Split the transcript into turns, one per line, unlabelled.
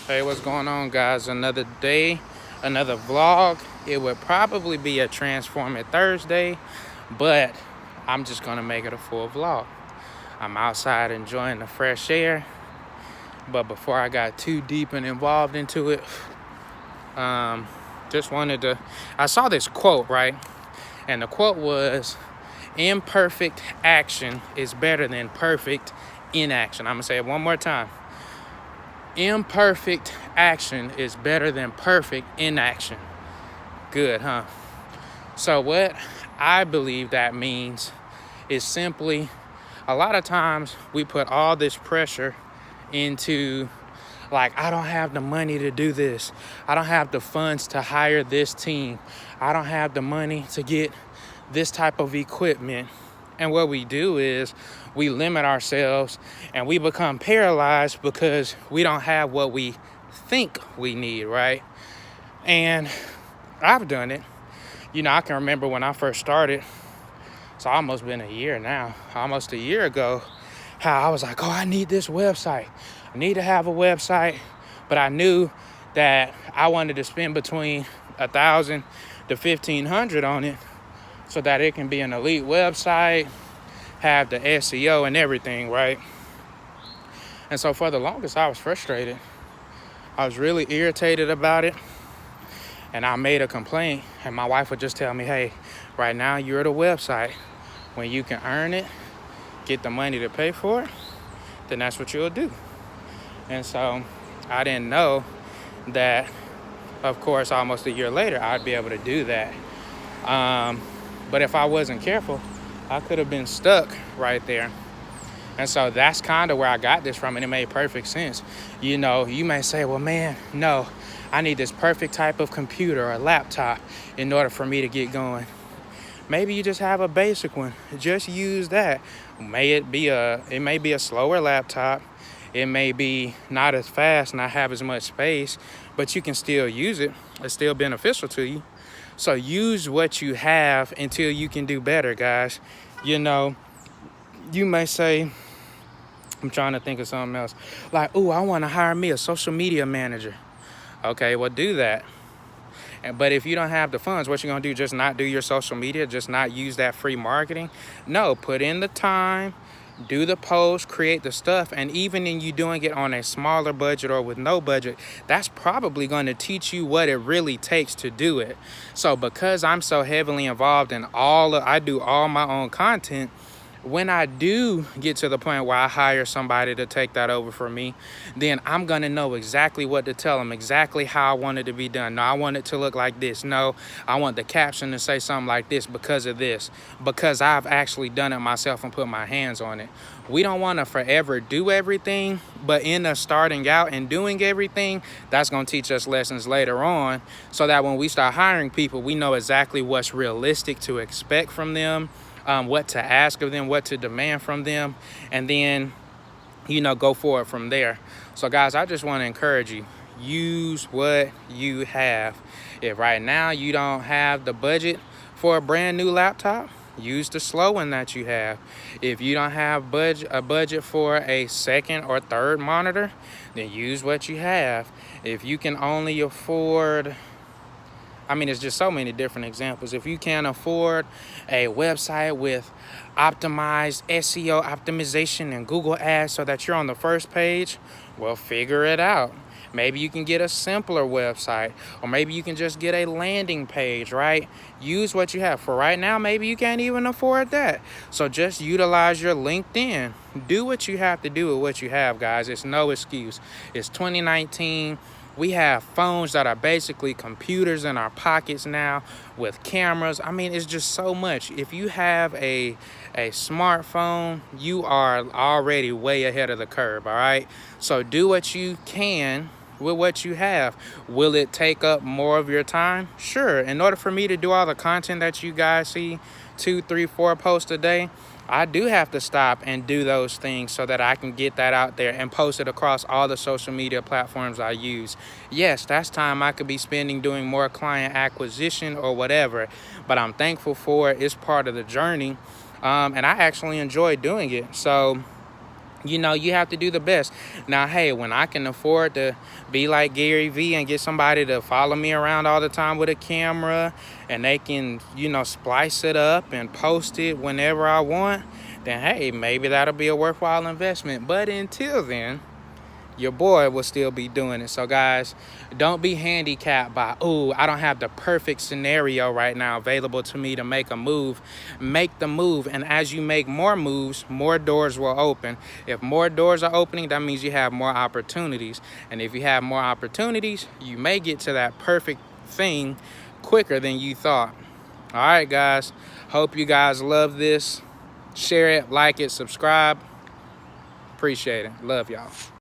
Hey, what's going on, guys? Another day, another vlog. It would probably be a Transform It Thursday, but I'm just gonna make it a full vlog. I'm outside enjoying the fresh air, but before I got too deep and involved into it, just wanted to. I saw this quote, right? And the quote was, "Imperfect action is better than perfect inaction." I'm gonna say it one more time. Imperfect action is better than perfect inaction. Good, huh? So what I believe that means is simply a lot of times we put all this pressure into, like, I don't have the money to do this. I don't have the funds to hire this team. I don't have the money to get this type of equipment. And what we do is we limit ourselves and we become paralyzed because we don't have what we think we need, right? And I've done it. I can remember when I first started, it's almost been a year now, almost a year ago, how I was like, oh, I need this website. I need to have a website. But I knew that I wanted to spend between $1,000 to $1,500 on it so that it can be an elite website, have the SEO and everything, right? And so for the longest, I was frustrated. I was really irritated about it. And I made a complaint, and my wife would just tell me, hey, right now you're at a website. When you can earn it, get the money to pay for it, then that's what you'll do. And so I didn't know that, of course, almost a year later, I'd be able to do that. But if I wasn't careful, I could have been stuck right there. And so that's kind of where I got this from, and it made perfect sense. You may say, well, man, no, I need this perfect type of computer or laptop in order for me to get going. Maybe you just have a basic one. Just use that. It may be a slower laptop. It may be not as fast, not have as much space, but you can still use it. It's still beneficial to you. So use what you have until you can do better, guys. You may say, I'm trying to think of something else. Like, oh, I want to hire me a social media manager. Okay, well, do that. But if you don't have the funds, what you going to do? Just not do your social media? Just not use that free marketing? No, put in the time. Do the post, create the stuff, and even in you doing it on a smaller budget or with no budget, that's probably going to teach you what it really takes to do it. So because I'm so heavily involved in I do all my own content, when I do get to the point where I hire somebody to take that over for me, then I'm going to know exactly what to tell them, exactly how I want it to be done. No, I want it to look like this. No, I want the caption to say something like this because of this, because I've actually done it myself and put my hands on it. We don't want to forever do everything, but in us starting out and doing everything, that's going to teach us lessons later on so that when we start hiring people, we know exactly what's realistic to expect from them, what to ask of them, what to demand from them, and then, go forward from there. So guys, I just want to encourage you, use what you have. If right now you don't have the budget for a brand new laptop, use the slow one that you have. If you don't have a budget for a second or third monitor, then use what you have. If you can only afford, it's just so many different examples. If you can't afford a website with optimized SEO optimization and Google Ads so that you're on the first page, well, figure it out. Maybe you can get a simpler website, or maybe you can just get a landing page, right? Use what you have. For right now, maybe you can't even afford that. So just utilize your LinkedIn. Do what you have to do with what you have, guys. It's no excuse. It's 2019. We have phones that are basically computers in our pockets now with cameras. It's just so much. If you have a smartphone, you are already way ahead of the curve, all right? So do what you can with what you have. Will it take up more of your time? Sure. In order for me to do all the content that you guys see, 2, 3, 4 posts a day, I do have to stop and do those things so that I can get that out there and post it across all the social media platforms I use. Yes, that's time I could be spending doing more client acquisition or whatever, but I'm thankful for it. It's part of the journey, and I actually enjoy doing it. So you know, you have to do the best. Now, hey, when I can afford to be like Gary Vee and get somebody to follow me around all the time with a camera, and they can, you know, splice it up and post it whenever I want, then hey, maybe that'll be a worthwhile investment. But until then, your boy will still be doing it. So guys, don't be handicapped by, oh, I don't have the perfect scenario right now available to me to make a move. Make the move, and as you make more moves, more doors will open. If more doors are opening, that means you have more opportunities. And if you have more opportunities, you may get to that perfect thing quicker than you thought. All right, guys, hope you guys love this. Share it, like it, subscribe. Appreciate it. Love y'all.